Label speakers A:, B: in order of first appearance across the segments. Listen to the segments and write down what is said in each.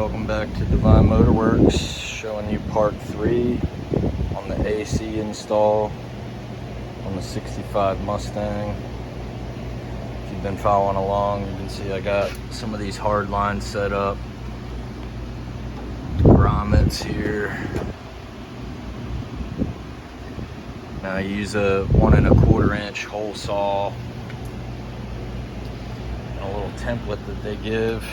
A: welcome back to Divine Motorworks, showing you part 3 on the AC install on the 65 Mustang. If you've been following along, you can see I got some of these hard lines set up, grommets here. Now I use a 1 1/4 inch hole saw and a little template that they give.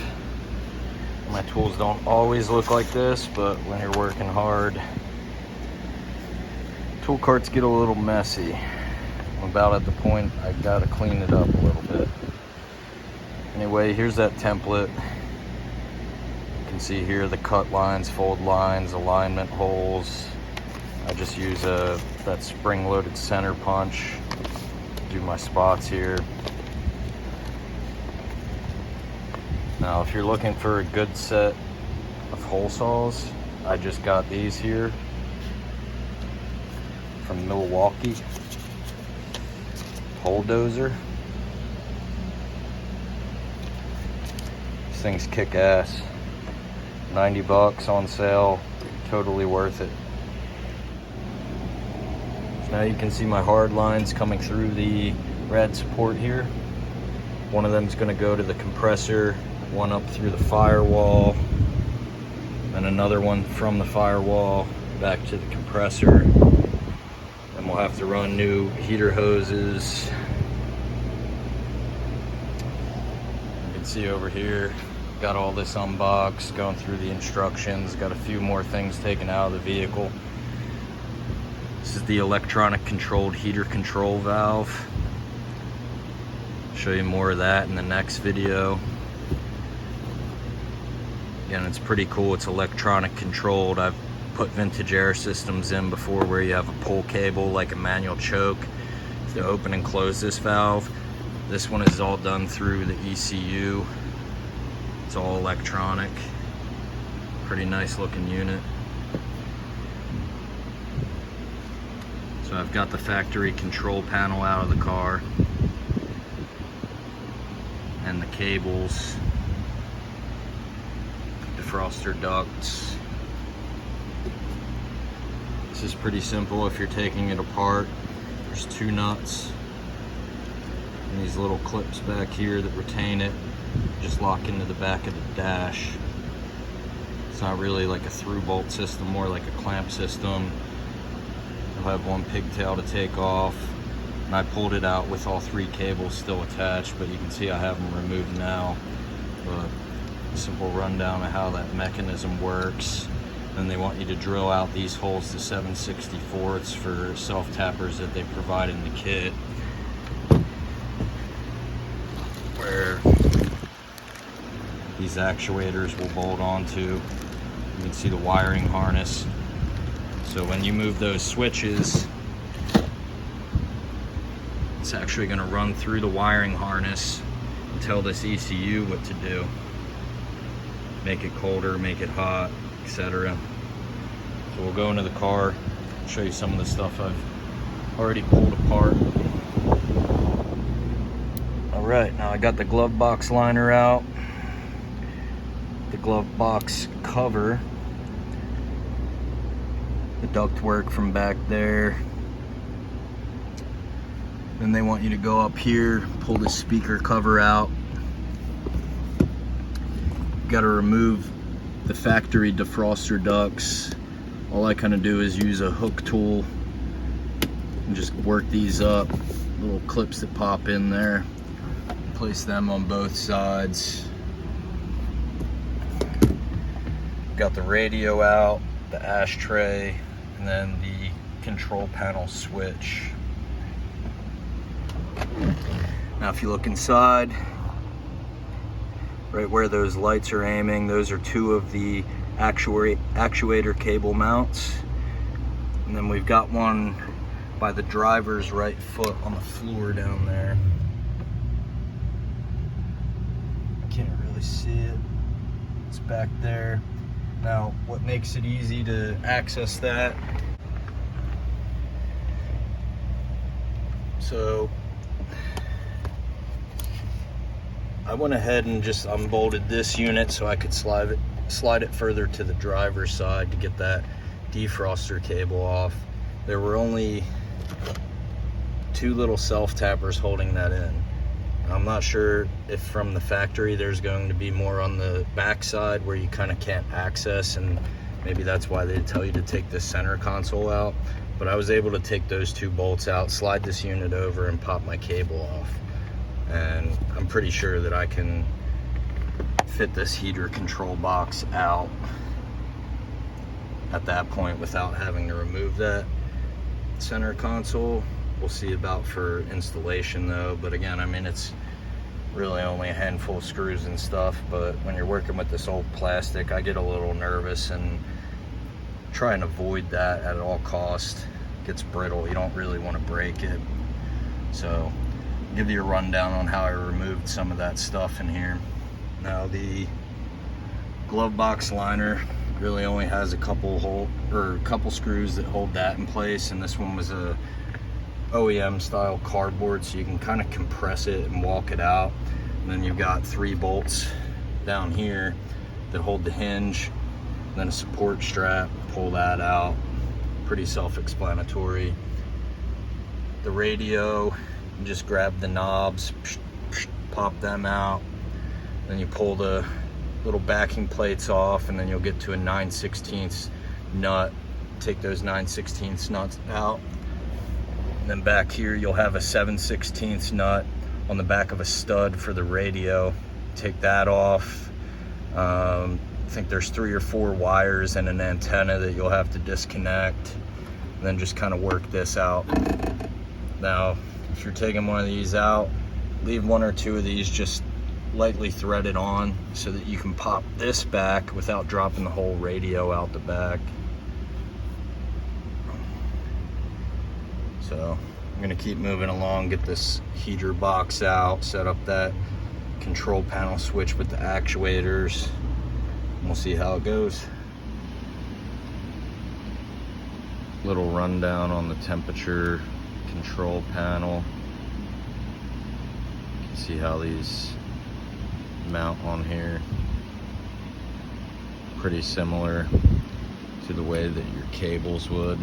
A: My tools don't always look like this, but when you're working hard, tool carts get a little messy. I'm about at the point I gotta clean it up a little bit. Anyway, here's that template. You can see here the cut lines, fold lines, alignment holes. I just use that spring-loaded center punch to do my spots here. Now, if you're looking for a good set of hole saws, I just got these here from Milwaukee. Hole dozer. These things kick ass. 90 bucks on sale, totally worth it. So now you can see my hard lines coming through the rad support here. One of them is going to go to the compressor, one up through the firewall, and another one from the firewall back to the compressor. And we'll have to run new heater hoses. You can see over here, got all this unboxed, going through the instructions, got a few more things taken out of the vehicle. This is the electronic controlled heater control valve. Show you more of that in the next video. Again, it's pretty cool. It's electronic controlled. I've put vintage air systems in before where you have a pull cable like a manual choke to open and close this valve. This one is all done through the ECU. It's all electronic. Pretty nice looking unit. So I've got the factory control panel out of the car and the cables, defroster ducts. This is pretty simple if you're taking it apart. There's 2 nuts and these little clips back here that retain it, just lock into the back of the dash. It's not really like a through bolt system, more like a clamp system. You'll have one pigtail to take off, and I pulled it out with all 3 cables still attached, but you can see I have them removed now. But a simple rundown of how that mechanism works. Then they want you to drill out these holes to 7/64 for self-tappers that they provide in the kit, where these actuators will bolt onto. You can see the wiring harness. So when you move those switches, it's actually going to run through the wiring harness and tell this ECU what to do. Make it colder, make it hot, etc. So we'll go into the car, show you some of the stuff I've already pulled apart. Alright, now I got the glove box liner out, the glove box cover, the ductwork from back there. Then they want you to go up here, pull the speaker cover out. Got to remove the factory defroster ducts. All I kind of do is use a hook tool and just work these up. Little clips that pop in there. Place them on both sides. Got the radio out, the ashtray, and then the control panel switch. Now if you look inside, right where those lights are aiming, those are 2 of the actuator cable mounts. And then we've got one by the driver's right foot on the floor down there. I can't really see it. It's back there. Now, what makes it easy to access that? So I went ahead and just unbolted this unit so I could slide slide it further to the driver's side to get that defroster cable off. There were only 2 little self-tappers holding that in. I'm not sure if from the factory there's going to be more on the back side where you kind of can't access, and maybe that's why they tell you to take this center console out. But I was able to take those 2 bolts out, slide this unit over, and pop my cable off. And I'm pretty sure that I can fit this heater control box out at that point without having to remove that center console. We'll see about for installation though, but again, I mean, it's really only a handful of screws and stuff, but when you're working with this old plastic, I get a little nervous and try and avoid that at all costs. It gets brittle, you don't really want to break it. So I'll give you a rundown on how I removed some of that stuff in here. Now the glove box liner really only has a couple screws that hold that in place, and this one was a OEM style cardboard, so you can kind of compress it and walk it out. And then you've got 3 bolts down here that hold the hinge, and then a support strap, pull that out. Pretty self-explanatory. The radio, you just grab the knobs, pop them out, then you pull the little backing plates off, and then you'll get to a 9/16 nut. Take those 9/16 nuts out. And then back here you'll have a 7/16 nut on the back of a stud for the radio. Take that off. I think there's 3 or 4 wires and an antenna that you'll have to disconnect, and then just kind of work this out. Now, if you're taking one of these out, leave 1 or 2 of these just lightly threaded on so that you can pop this back without dropping the whole radio out the back. So I'm gonna keep moving along, get this heater box out, set up that control panel switch with the actuators, and we'll see how it goes. Little rundown on the temperature control panel. You can see how these mount on here. Pretty similar to the way that your cables would.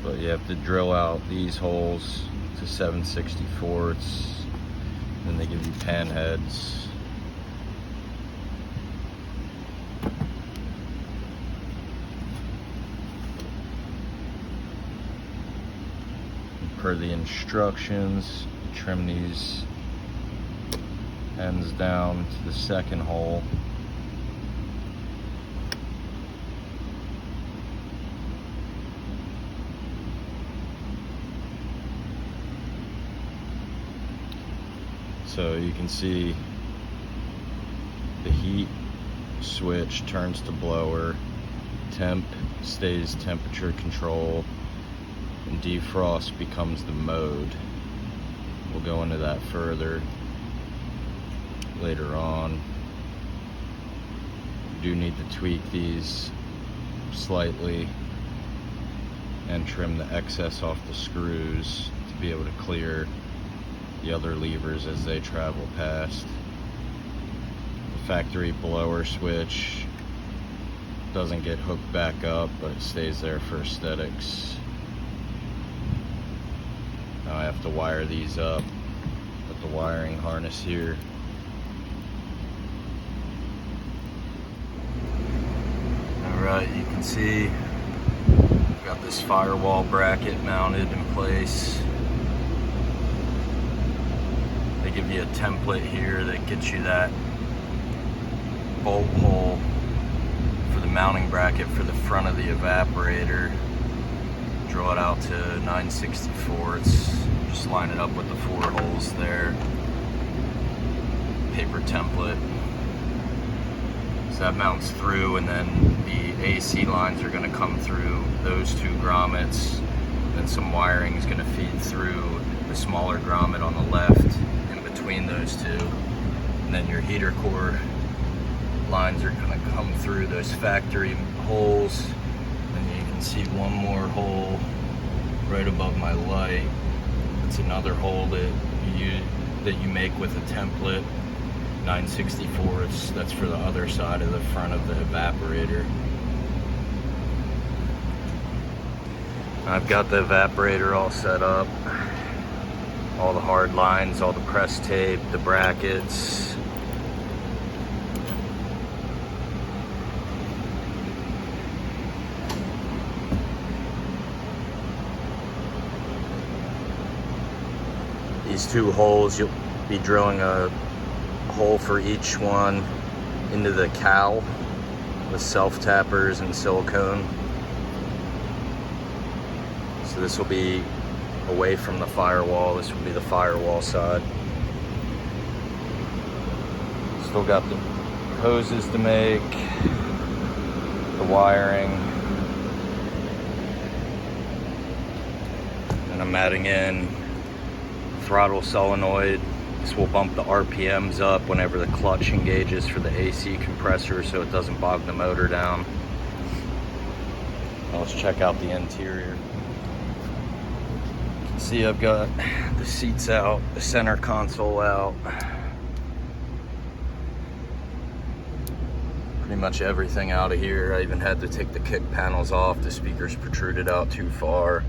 A: But you have to drill out these holes to 7/64, then they give you pan heads. Per the instructions, trim these ends down to the 2nd hole. So you can see the heat switch turns to blower, temp stays temperature control, and defrost becomes the mode. We'll go into that further later on. You do need to tweak these slightly and trim the excess off the screws to be able to clear the other levers as they travel past. The factory blower switch doesn't get hooked back up, but it stays there for aesthetics. Now I have to wire these up with the wiring harness here. Alright, you can see I've got this firewall bracket mounted in place. They give you a template here that gets you that bolt hole for the mounting bracket for the front of the evaporator. Draw it out to 9/64. Just line it up with the 4 holes there. Paper template. So that mounts through, and then the AC lines are going to come through those 2 grommets. Then some wiring is going to feed through the smaller grommet on the left in between those 2. And then your heater core lines are going to come through those factory holes. And you can see one more hole right above my light. It's another hole that you make with a template. 9/64. That's for the other side of the front of the evaporator. I've got the evaporator all set up. All the hard lines, all the press tape, the brackets. These two holes, you'll be drilling a hole for each one into the cowl with self-tappers and silicone. So this will be away from the firewall. This will be the firewall side. Still got the hoses to make, the wiring, and I'm adding in throttle solenoid. This will bump the RPMs up whenever the clutch engages for the AC compressor so it doesn't bog the motor down. Now let's check out the interior. You can see I've got the seats out, the center console out. Pretty much everything out of here. I even had to take the kick panels off. The speakers protruded out too far.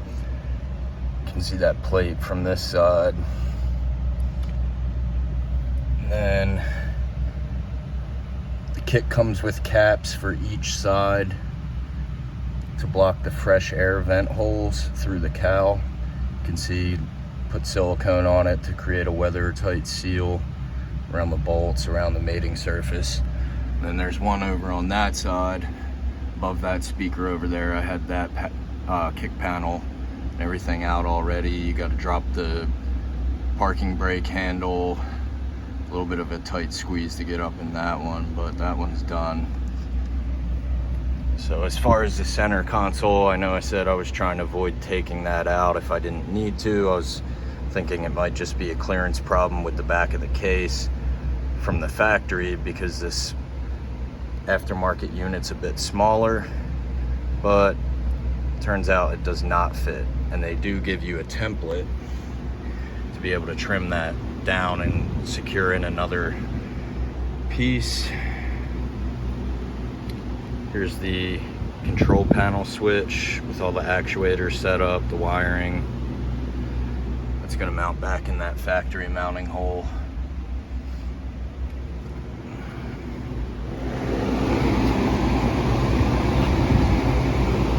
A: You can see that plate from this side. And then the kit comes with caps for each side to block the fresh air vent holes through the cowl. You can see, put silicone on it to create a weather-tight seal around the bolts, around the mating surface. And then there's one over on that side, above that speaker over there. I had that kick panel and everything out already. You got to drop the parking brake handle. A little bit of a tight squeeze to get up in that one, but that one's done. So as far as the center console, I know I said I was trying to avoid taking that out if I didn't need to. I was thinking it might just be a clearance problem with the back of the case from the factory because this aftermarket unit's a bit smaller, but turns out it does not fit. And they do give you a template to be able to trim that down and secure in another piece. Here's the control panel switch with all the actuators set up, the wiring. That's going to mount back in that factory mounting hole.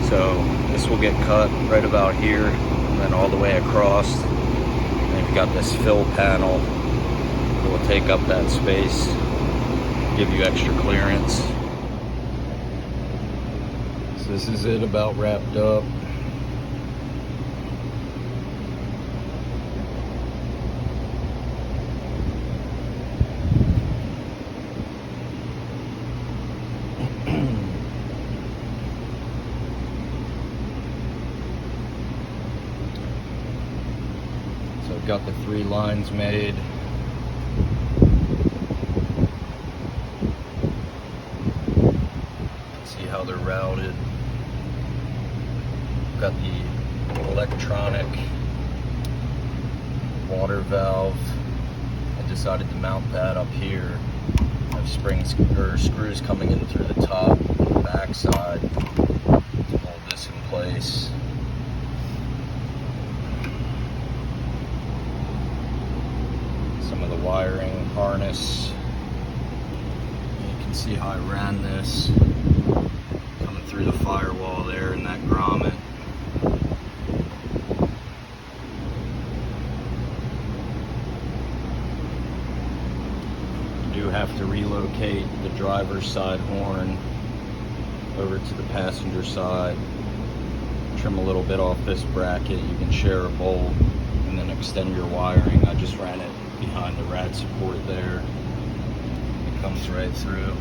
A: So this will get cut right about here and then all the way across. And you've got this fill panel that will take up that space, give you extra clearance. So this is it about wrapped up. So I've got the 3 lines made. See how they're routed. Got the electronic water valve. I decided to mount that up here. I have springs or screws coming in through the top and the back side to hold this in place. Some of the wiring harness. You can see how I ran this coming through the firewall there in that grommet. You do have to relocate the driver's side horn over to the passenger side. Trim a little bit off this bracket. You can share a bolt and then extend your wiring. I just ran it behind the rad support there. It comes right through.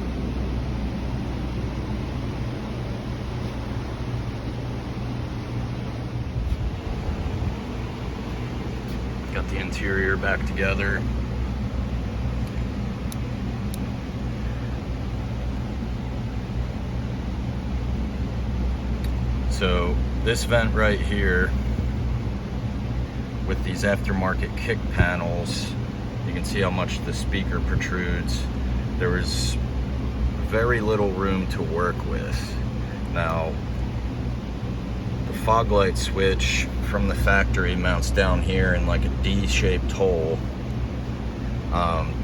A: Got the interior back together. So this vent right here with these aftermarket kick panels, you can see how much the speaker protrudes. There was very little room to work with. Now, the fog light switch from the factory mounts down here in like a D-shaped hole.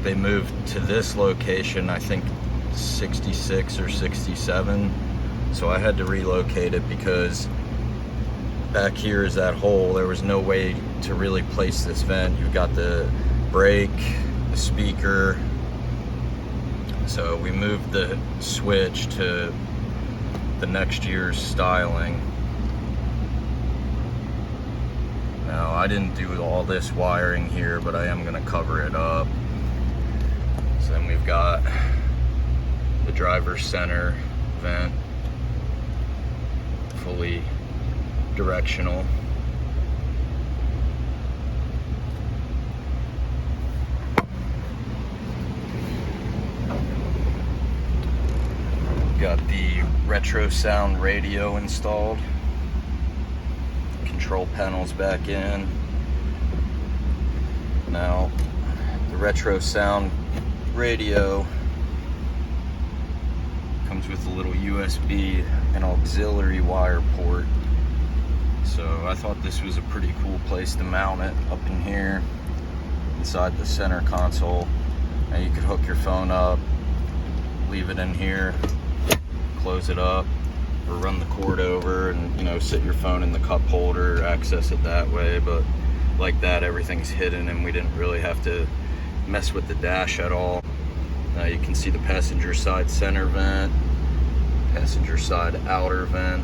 A: They moved to this location, I think 66 or 67. So I had to relocate it because back here is that hole. There was no way to really place this vent. You've got the brake, the speaker. So we moved the switch to the next year's styling. Now, I didn't do all this wiring here, but I am gonna cover it up. So then we've got the driver's center vent, fully directional. Got the retro sound radio installed. Control panels back in. Now, the retro sound radio comes with a little USB and auxiliary wire port. So I thought this was a pretty cool place to mount it, up in here inside the center console. Now you could hook your phone up, leave it in here, close it up, or run the cord over and, you know, sit your phone in the cup holder, access it that way. But like that, everything's hidden and we didn't really have to mess with the dash at all. Now you can see the passenger side center vent, passenger side outer vent.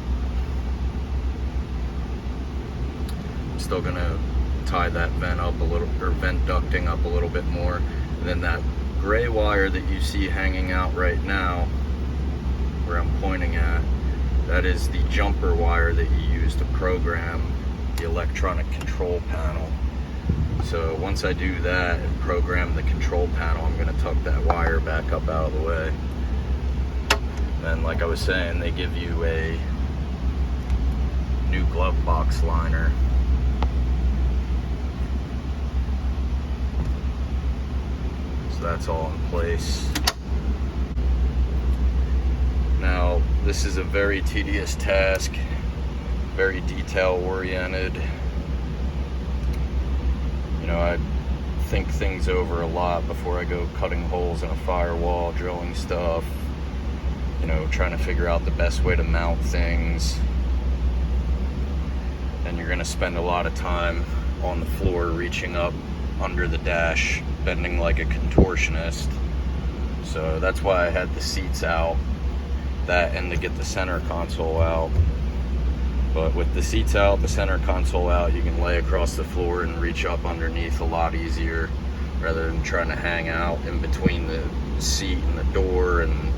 A: I'm still gonna tie that vent up a little, or vent ducting up a little bit more. And then that gray wire that you see hanging out right now, where I'm pointing at, that is the jumper wire that you use to program the electronic control panel. So once I do that and program the control panel, I'm gonna tuck that wire back up out of the way. And then, like I was saying, they give you a new glove box liner. So that's all in place. Now, this is a very tedious task, very detail oriented. You know, I think things over a lot before I go cutting holes in a firewall, drilling stuff, you know, trying to figure out the best way to mount things. And you're gonna spend a lot of time on the floor reaching up under the dash, bending like a contortionist. So that's why I had the seats out, that and to get the center console out. But with the seats out, the center console out, you can lay across the floor and reach up underneath a lot easier, rather than trying to hang out in between the seat and the door, and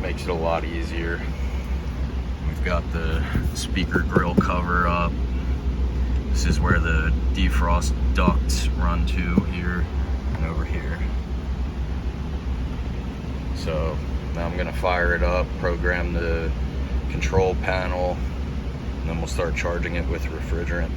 A: makes it a lot easier. We've got the speaker grill cover up. This is where the defrost ducts run to, here and over here. So now I'm gonna fire it up, program the control panel, and then we'll start charging it with refrigerant.